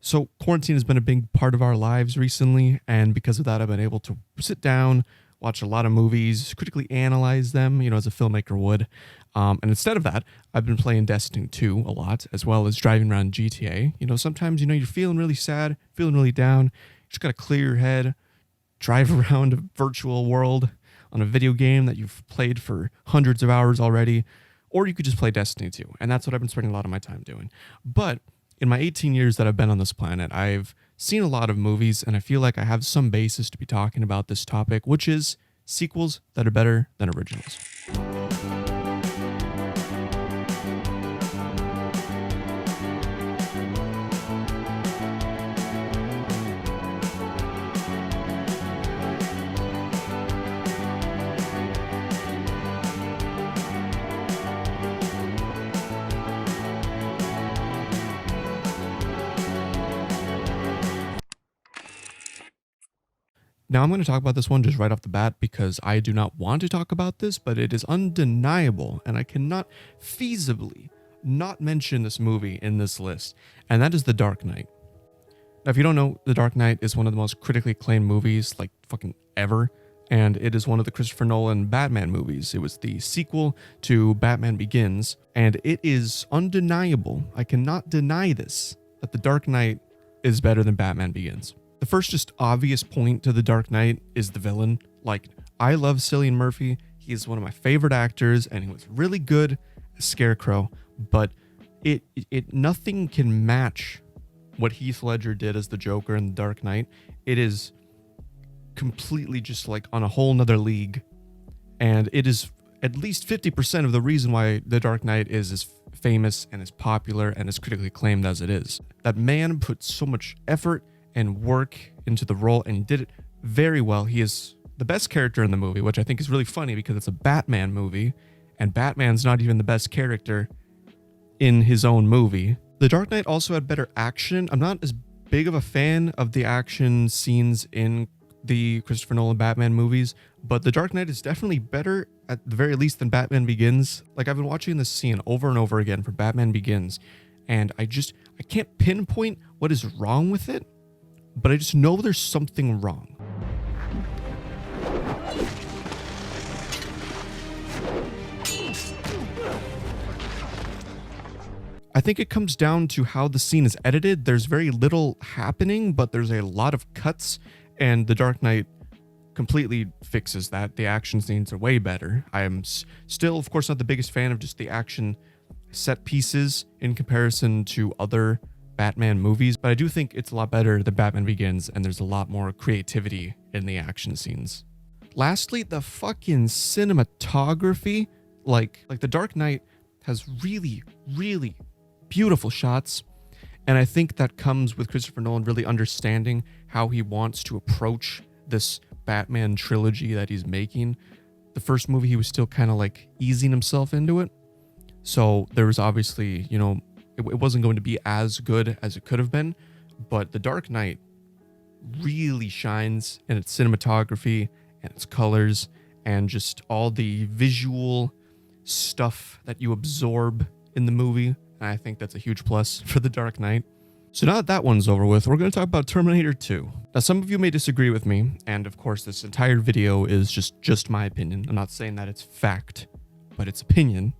So quarantine has been a big part of our lives recently, and because of that, I've been able to sit down, watch a lot of movies, critically analyze them, as a filmmaker would. And instead of that, I've been playing Destiny 2 a lot, as well as driving around GTA. Sometimes, you're feeling really sad, feeling really down. You just got to clear your head, drive around a virtual world on a video game that you've played for hundreds of hours already, or you could just play Destiny 2. And that's what I've been spending a lot of my time doing. But in my 18 years that I've been on this planet, I've seen a lot of movies, and I feel like I have some basis to be talking about this topic, which is sequels that are better than originals. Now, I'm going to talk about this one just right off the bat because I do not want to talk about this, but it is undeniable, and I cannot feasibly not mention this movie in this list, and that is The Dark Knight. Now, if you don't know, The Dark Knight is one of the most critically acclaimed movies, like, fucking ever, and it is one of the Christopher Nolan Batman movies. It was the sequel to Batman Begins, and it is undeniable, I cannot deny this, that The Dark Knight is better than Batman Begins. The first just obvious point to The Dark Knight is the villain. Like, I love Cillian Murphy. He is one of my favorite actors, and he was really good as Scarecrow, but nothing can match what Heath Ledger did as the Joker in The Dark Knight. It is completely just like on a whole nother league, and it is at least 50% of the reason why The Dark Knight is as famous and as popular and as critically acclaimed as it is. That man put so much effort and work into the role, and he did it very well. He is the best character in the movie, which I think is really funny because it's a Batman movie, and Batman's not even the best character in his own movie. The Dark Knight also had better action. I'm not as big of a fan of the action scenes in the Christopher Nolan Batman movies, but The Dark Knight is definitely better at the very least than Batman Begins. Like, I've been watching this scene over and over again for Batman Begins, and I can't pinpoint what is wrong with it, but I just know there's something wrong. I think it comes down to how the scene is edited. There's very little happening, but there's a lot of cuts, and The Dark Knight completely fixes that. The action scenes are way better. I am still, of course, not the biggest fan of just the action set pieces in comparison to other Batman movies, but I do think it's a lot better than Batman Begins, and there's a lot more creativity in the action scenes. Lastly, the fucking cinematography. Like The Dark Knight has really, really beautiful shots, and I think that comes with Christopher Nolan really understanding how he wants to approach this Batman trilogy that he's making. The first movie, he was still kind of like easing himself into it, so there was obviously, it wasn't going to be as good as it could have been, but The Dark Knight really shines in its cinematography and its colors and just all the visual stuff that you absorb in the movie. And I think that's a huge plus for The Dark Knight. So now that one's over with, we're going to talk about Terminator 2. Now, some of you may disagree with me, and of course, this entire video is just my opinion. I'm not saying that it's fact, but it's opinion.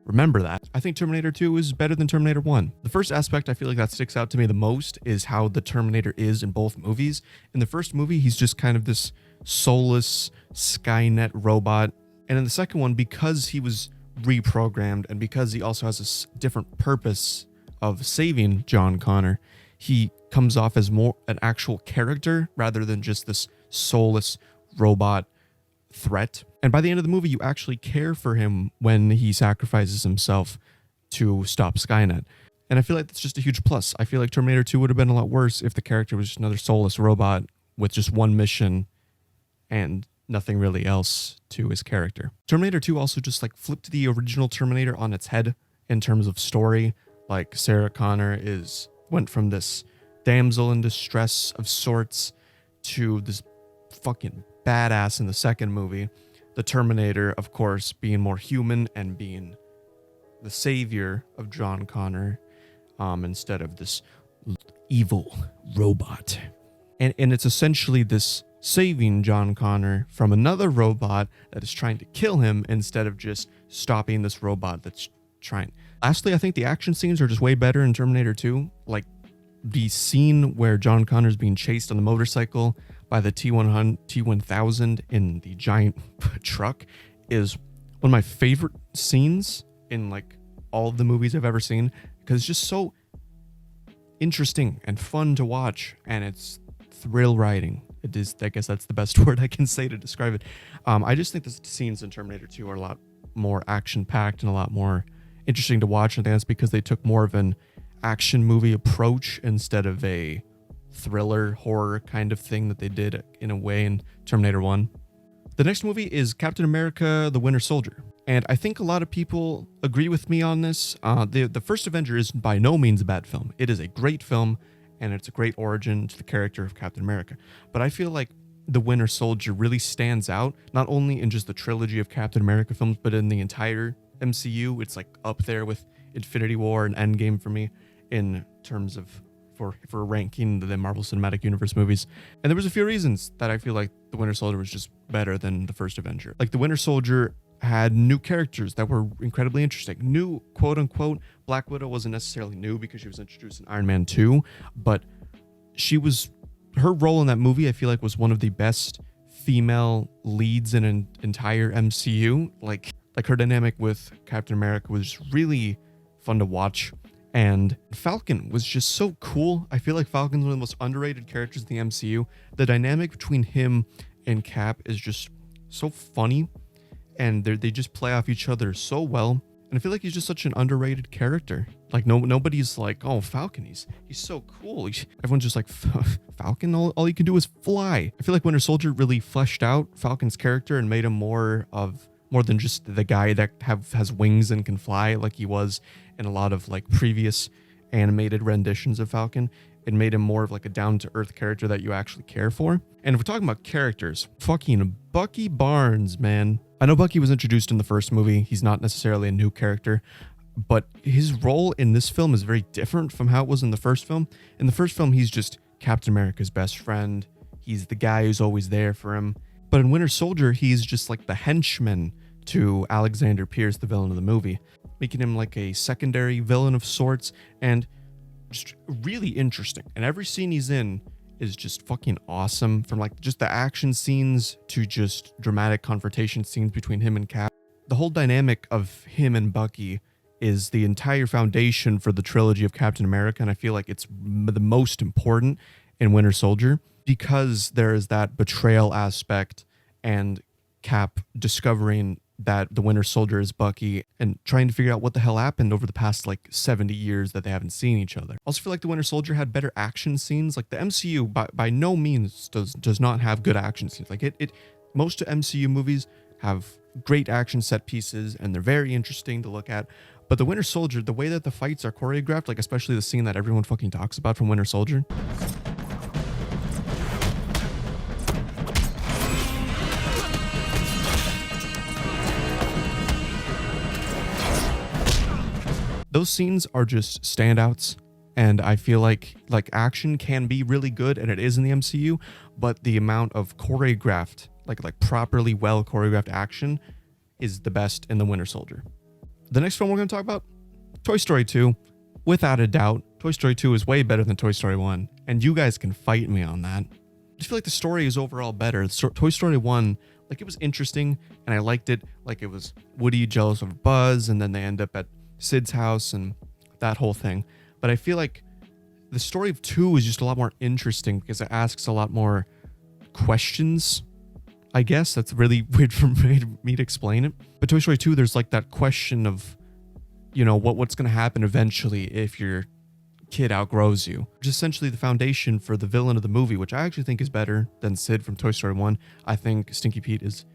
Remember that. I think Terminator 2 is better than Terminator 1. The first aspect I feel like that sticks out to me the most is how the Terminator is in both movies. In the first movie, he's just kind of this soulless Skynet robot. And in the second one, because he was reprogrammed and because he also has a different purpose of saving John Connor, he comes off as more an actual character rather than just this soulless robot threat. And by the end of the movie, you actually care for him when he sacrifices himself to stop Skynet. And I feel like that's just a huge plus. I feel like Terminator 2 would have been a lot worse if the character was just another soulless robot with just one mission and nothing really else to his character. Terminator 2 also just like flipped the original Terminator on its head in terms of story. Like, Sarah Connor went from this damsel in distress of sorts to this fucking badass in the second movie. The Terminator, of course, being more human and being the savior of John Connor, instead of this evil robot. And it's essentially this saving John Connor from another robot that is trying to kill him instead of just stopping this robot that's trying. Lastly, I think the action scenes are just way better in Terminator 2. Like the scene where John Connor's being chased on the motorcycle by the T1000 in the giant truck is one of my favorite scenes in like all of the movies I've ever seen, because it's just so interesting and fun to watch, and it's thrill riding. It is, I guess that's the best word I can say to describe it. I just think the scenes in Terminator 2 are a lot more action packed and a lot more interesting to watch. And I think that's because they took more of an action movie approach instead of a thriller horror kind of thing that they did in a way in Terminator 1. The next movie is Captain America: The Winter Soldier. And I think a lot of people agree with me on this. The first Avenger is by no means a bad film. It is a great film, and it's a great origin to the character of Captain America. But I feel like The Winter Soldier really stands out, not only in just the trilogy of Captain America films, but in the entire MCU. It's like up there with Infinity War and Endgame for me in terms of for ranking the Marvel Cinematic Universe movies. And there was a few reasons that I feel like The Winter Soldier was just better than the first Avenger. Like The Winter Soldier had new characters that were incredibly interesting. New, quote unquote, Black Widow wasn't necessarily new because she was introduced in Iron Man 2, but her role in that movie, I feel like, was one of the best female leads in an entire MCU. Like her dynamic with Captain America was really fun to watch. And Falcon was just so cool. I feel like Falcon's one of the most underrated characters in the MCU. The dynamic between him and Cap is just so funny, and they just play off each other so well. And I feel like he's just such an underrated character. Like nobody's like, oh, Falcon, he's so cool. Everyone's just like, Falcon, all he can do is fly. I feel like Winter Soldier really fleshed out Falcon's character and made him more than just the guy that has wings and can fly like he was in a lot of like previous animated renditions of Falcon. It made him more of like a down-to-earth character that you actually care for. And if we're talking about characters, fucking Bucky Barnes, man. I know Bucky was introduced in the first movie. He's not necessarily a new character, but his role in this film is very different from how it was in the first film. In the first film, he's just Captain America's best friend. He's the guy who's always there for him. But in Winter Soldier, he's just like the henchman to Alexander Pierce, the villain of the movie, making him like a secondary villain of sorts, and just really interesting. And every scene he's in is just fucking awesome, from like just the action scenes to just dramatic confrontation scenes between him and Cap. The whole dynamic of him and Bucky is the entire foundation for the trilogy of Captain America, and I feel like it's the most important in Winter Soldier because there is that betrayal aspect and Cap discovering that the Winter Soldier is Bucky and trying to figure out what the hell happened over the past like 70 years that they haven't seen each other. I also feel like the Winter Soldier had better action scenes. Like the MCU by no means does not have good action scenes. Like most MCU movies have great action set pieces and they're very interesting to look at. But the Winter Soldier, the way that the fights are choreographed, like especially the scene that everyone fucking talks about from Winter Soldier. Those scenes are just standouts, and I feel like action can be really good, and it is in the MCU, but the amount of choreographed, like properly well choreographed action is the best in the Winter Soldier. The next film we're going to talk about, Toy Story 2. Without a doubt, Toy Story 2 is way better than Toy Story 1, and you guys can fight me on that. I just feel like the story is overall better. Toy Story 1, like it was interesting, and I liked it. Like it was Woody jealous of Buzz, and then they end up at Sid's house and that whole thing. But I feel like the story of 2 is just a lot more interesting because it asks a lot more questions. I guess that's really weird for me to explain it. But Toy Story 2, there's like that question of, you know, what's going to happen eventually if your kid outgrows you, which is essentially the foundation for the villain of the movie, which I actually think is better than Sid from Toy Story 1. I think Stinky Pete is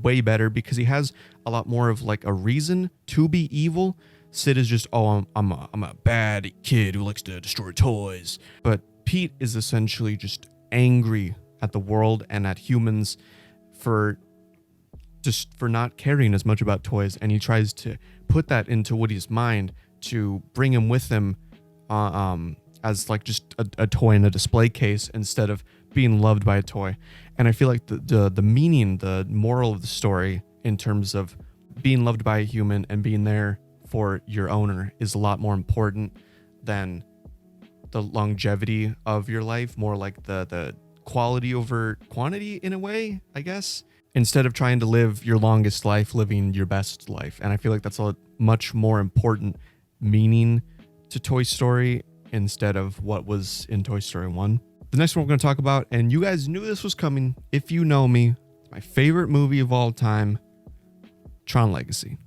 way better because he has a lot more of like a reason to be evil. Sid is just, oh, I'm a bad kid who likes to destroy toys. But Pete is essentially just angry at the world and at humans for not caring as much about toys. And he tries to put that into Woody's mind to bring him with him as like just a toy in a display case instead of being loved by a toy. And I feel like the meaning, the moral of the story in terms of being loved by a human and being there for your owner is a lot more important than the longevity of your life, more like the quality over quantity in a way, I guess, instead of trying to live your longest life, living your best life. And I feel like that's a much more important meaning to Toy Story instead of what was in Toy Story 1. The next one we're going to talk about, and you guys knew this was coming if you know me, my favorite movie of all time, Tron Legacy.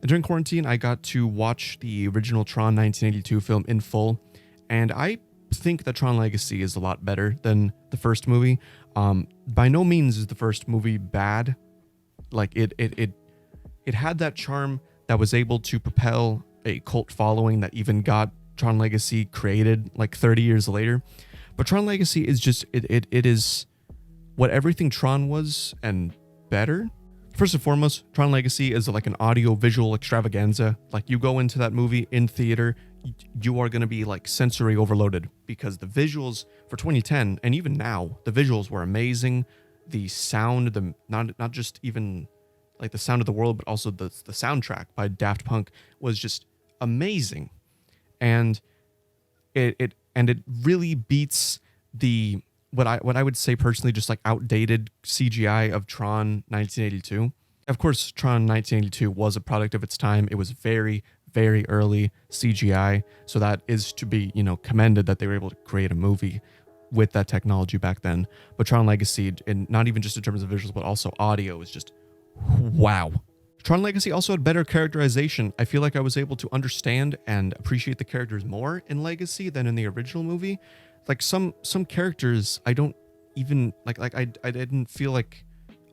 During quarantine, I got to watch the original Tron 1982 film in full, and I think that Tron Legacy is a lot better than the first movie. By no means is the first movie bad. Like it had that charm that was able to propel a cult following that even got Tron Legacy created like 30 years later. But Tron Legacy is just it is what everything Tron was and better. First and foremost, Tron Legacy is like an audio visual extravaganza. Like you go into that movie in theater, you are going to be like sensory overloaded because the visuals for 2010 and even now, the visuals were amazing. The sound, the not just even like the sound of the world, but also the soundtrack by Daft Punk was just amazing. And it really beats the what I would say personally just like outdated CGI of Tron 1982. Of course, Tron 1982 was a product of its time. It was very, very early CGI. So that is to be, commended that they were able to create a movie with that technology back then. But Tron Legacy, and not even just in terms of visuals, but also audio, is just wow. Tron Legacy also had better characterization. I feel like I was able to understand and appreciate the characters more in Legacy than in the original movie. Like some characters I don't even like I didn't feel like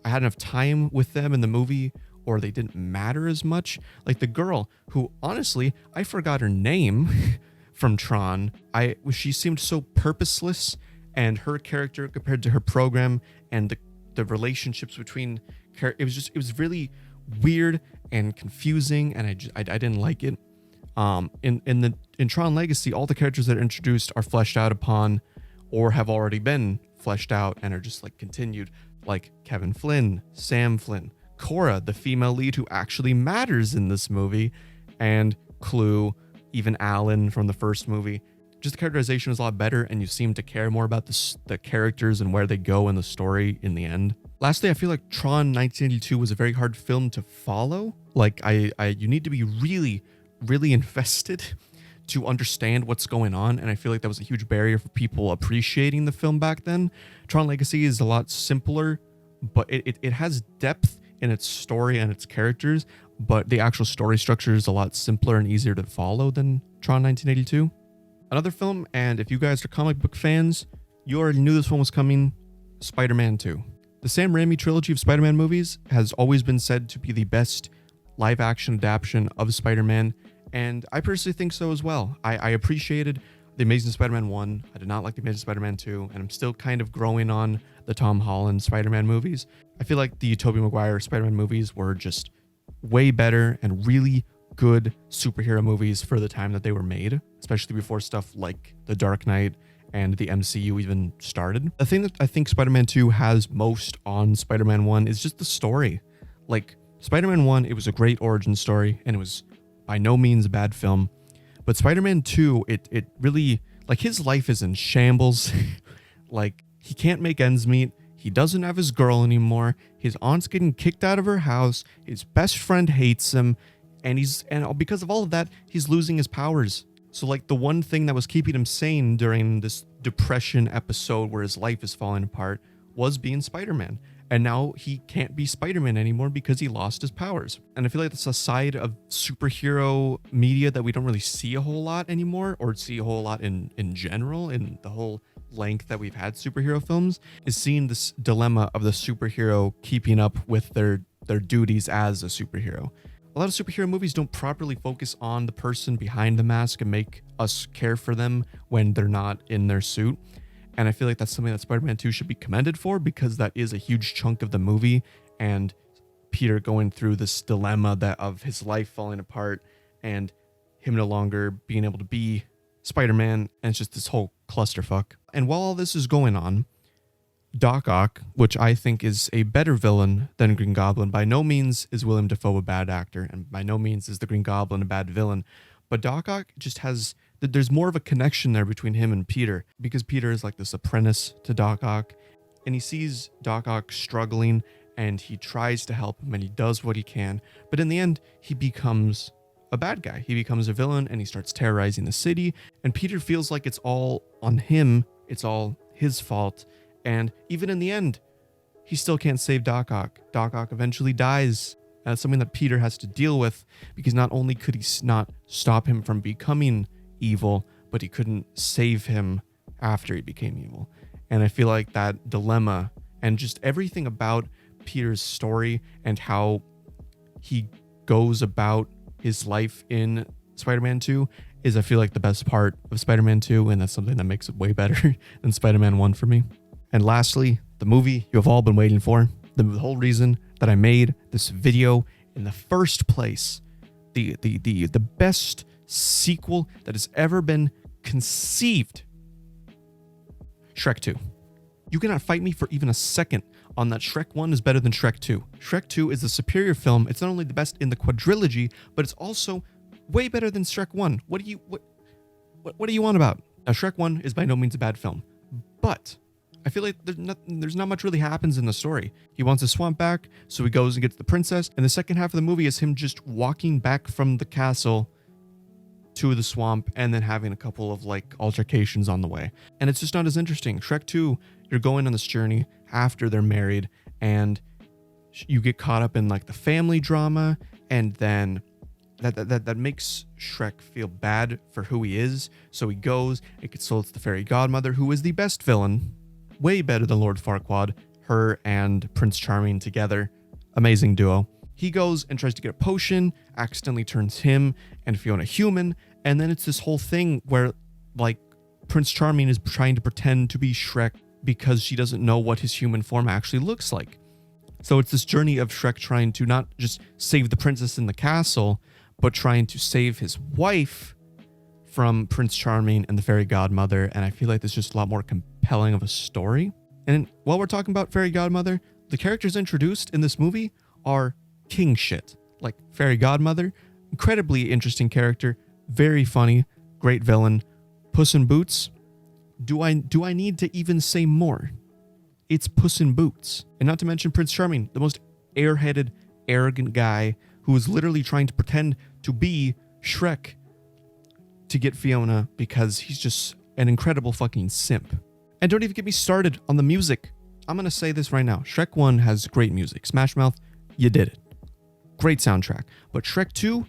I had enough time with them in the movie, or they didn't matter as much. Like the girl who, honestly, I forgot her name from Tron. She seemed so purposeless, and her character compared to her program and the relationships between it was really weird and confusing, and I didn't like it. In Tron Legacy, all the characters that are introduced are fleshed out upon or have already been fleshed out and are just like continued, like Kevin Flynn, Sam Flynn, Cora, the female lead who actually matters in this movie, and Clue, even Alan from the first movie. Just the characterization was a lot better, and you seem to care more about the characters and where they go in the story in the end. Lastly, I feel like Tron 1982 was a very hard film to follow. Like you need to be really, really invested to understand what's going on, and I feel like that was a huge barrier for people appreciating the film back then. Tron Legacy is a lot simpler, but it has depth in its story and its characters, but the actual story structure is a lot simpler and easier to follow than Tron 1982. Another film, and if you guys are comic book fans, you already knew this one was coming, Spider-Man 2. The Sam Raimi trilogy of Spider-Man movies has always been said to be the best live-action adaptation of Spider-Man, and I personally think so as well. I appreciated The Amazing Spider-Man 1. I did not like The Amazing Spider-Man 2, and I'm still kind of growing on the Tom Holland Spider-Man movies. I feel like the Tobey Maguire Spider-Man movies were just way better and really good superhero movies for the time that they were made, especially before stuff like The Dark Knight and the MCU even started. The thing that I think Spider-Man 2 has most on Spider-Man 1 is just the story. Like, Spider-Man 1, it was a great origin story, and it was by no means a bad film. But Spider-Man 2, it really, like, his life is in shambles. Like, he can't make ends meet. He doesn't have his girl anymore. His aunt's getting kicked out of her house. His best friend hates him. And because of all of that, he's losing his powers. So, like, the one thing that was keeping him sane during this depression episode where his life is falling apart was being Spider-Man. And now he can't be Spider-Man anymore because he lost his powers. And I feel like that's a side of superhero media that we don't really see a whole lot anymore, or see a whole lot in general, in the whole length that we've had superhero films, is seeing this dilemma of the superhero keeping up with their duties as a superhero. A lot of superhero movies don't properly focus on the person behind the mask and make us care for them when they're not in their suit. And I feel like that's something that Spider-Man 2 should be commended for, because that is a huge chunk of the movie, and Peter going through this dilemma that of his life falling apart and him no longer being able to be Spider-Man, and it's just this whole clusterfuck. And while all this is going on, Doc Ock, which I think is a better villain than Green Goblin, by no means is Willem Dafoe a bad actor, and by no means is the Green Goblin a bad villain, but Doc Ock just has, there's more of a connection there between him and Peter, because Peter is like this apprentice to Doc Ock, and he sees Doc Ock struggling, and he tries to help him, and he does what he can, but in the end, he becomes a bad guy. He becomes a villain, and he starts terrorizing the city, and Peter feels like it's all on him, it's all his fault, and even in the end, he still can't save Doc Ock. Doc Ock eventually dies. And that's something that Peter has to deal with, because not only could he not stop him from becoming evil, but he couldn't save him after he became evil. And I feel like that dilemma and just everything about Peter's story and how he goes about his life in Spider-Man 2 is, I feel like, the best part of Spider-Man 2, and that's something that makes it way better than Spider-Man 1 for me. And lastly, the movie you have all been waiting for, the whole reason that I made this video in the first place, the best sequel that has ever been conceived, Shrek 2. You cannot fight me for even a second on that. Shrek 1 is better than Shrek 2. Shrek 2 is a superior film. It's not only the best in the quadrilogy, but it's also way better than Shrek 1. What do you want about? Now, Shrek 1 is by no means a bad film, but I feel like there's not much really happens in the story. He wants his swamp back, so he goes and gets the princess, and the second half of the movie is him just walking back from the castle to the swamp and then having a couple of like altercations on the way. And it's just not as interesting. Shrek 2, you're going on this journey after they're married, and you get caught up in like the family drama, and then that makes Shrek feel bad for who he is. So he goes and consults the fairy godmother, who is the best villain, way better than Lord Farquaad. Her and Prince Charming together, amazing duo. He goes and tries to get a potion, accidentally turns him and Fiona human, and then it's this whole thing where like Prince Charming is trying to pretend to be Shrek because she doesn't know what his human form actually looks like. So it's this journey of Shrek trying to not just save the princess in the castle, but trying to save his wife from Prince Charming and the fairy godmother, and I feel like there's just a lot more compelling of a story. And while we're talking about fairy godmother, the characters introduced in this movie are king shit. Like fairy godmother, incredibly interesting character, very funny, great villain. Puss in Boots, do I need to even say more? It's Puss in Boots. And not to mention Prince Charming, the most airheaded, arrogant guy who is literally trying to pretend to be Shrek to get Fiona because he's just an incredible fucking simp. And don't even get me started on the music. I'm going to say this right now. Shrek 1 has great music. Smash Mouth, you did it. Great soundtrack. But Shrek 2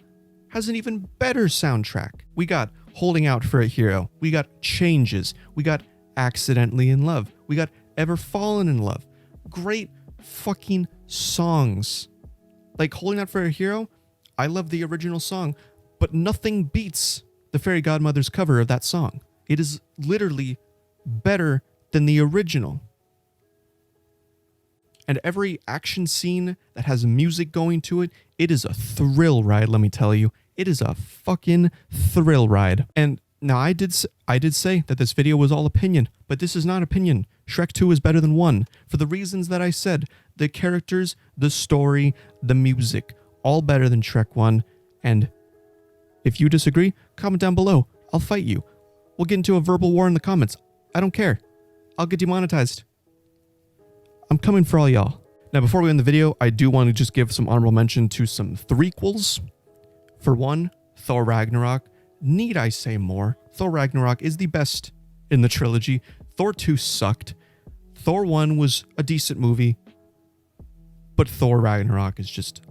has an even better soundtrack. We got Holding Out for a Hero. We got Changes. We got Accidentally in Love. We got Ever Fallen in Love. Great fucking songs. Like Holding Out for a Hero, I love the original song, but nothing beats the fairy godmother's cover of that song. It is literally better than the original. And every action scene that has music going to it, it is a thrill ride, let me tell you. It is a fucking thrill ride. And now I did say that this video was all opinion, but this is not opinion. Shrek 2 is better than 1 for the reasons that I said. The characters, the story, the music, all better than Shrek 1. And if you disagree, comment down below. I'll fight you. We'll get into a verbal war in the comments. I don't care. I'll get demonetized. I'm coming for all y'all. Now, before we end the video, I do want to just give some honorable mention to some threequels. For one, Thor Ragnarok. Need I say more? Thor Ragnarok is the best in the trilogy. Thor 2 sucked. Thor 1 was a decent movie. But Thor Ragnarok is just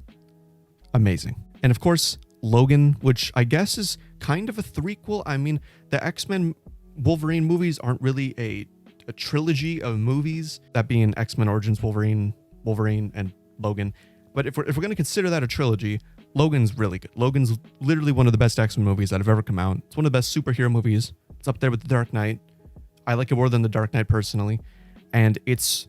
amazing. And of course, Logan, which I guess is kind of a threequel. I mean, the X-Men Wolverine movies aren't really a trilogy of movies, that being X-Men Origins Wolverine, and Logan. But if we're going to consider that a trilogy, Logan's really good. Logan's literally one of the best X-Men movies that have ever come out. It's one of the best superhero movies. It's up there with The Dark Knight. I like it more than The Dark Knight personally, and it's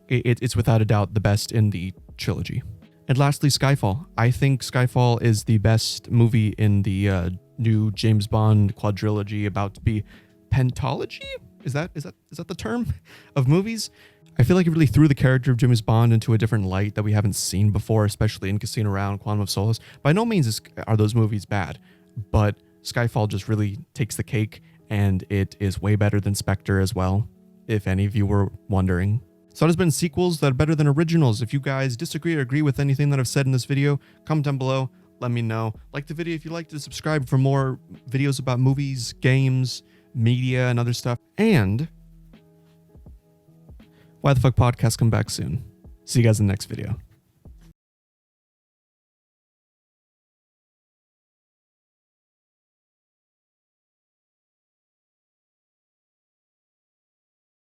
without a doubt the best in the trilogy. And lastly, Skyfall. I think Skyfall is the best movie in the new James Bond quadrilogy, about to be pentology? Is that the term of movies? I feel like it really threw the character of James Bond into a different light that we haven't seen before, especially in Casino Royale and Quantum of Solace. By no means are those movies bad, but Skyfall just really takes the cake, and it is way better than Spectre as well, if any of you were wondering. So there's been sequels that are better than originals. If you guys disagree or agree with anything that I've said in this video, comment down below, let me know. Like the video if you liked it, subscribe for more videos about movies, games, media, and other stuff. And Why the Fuck Podcast come back soon. See you guys in the next video.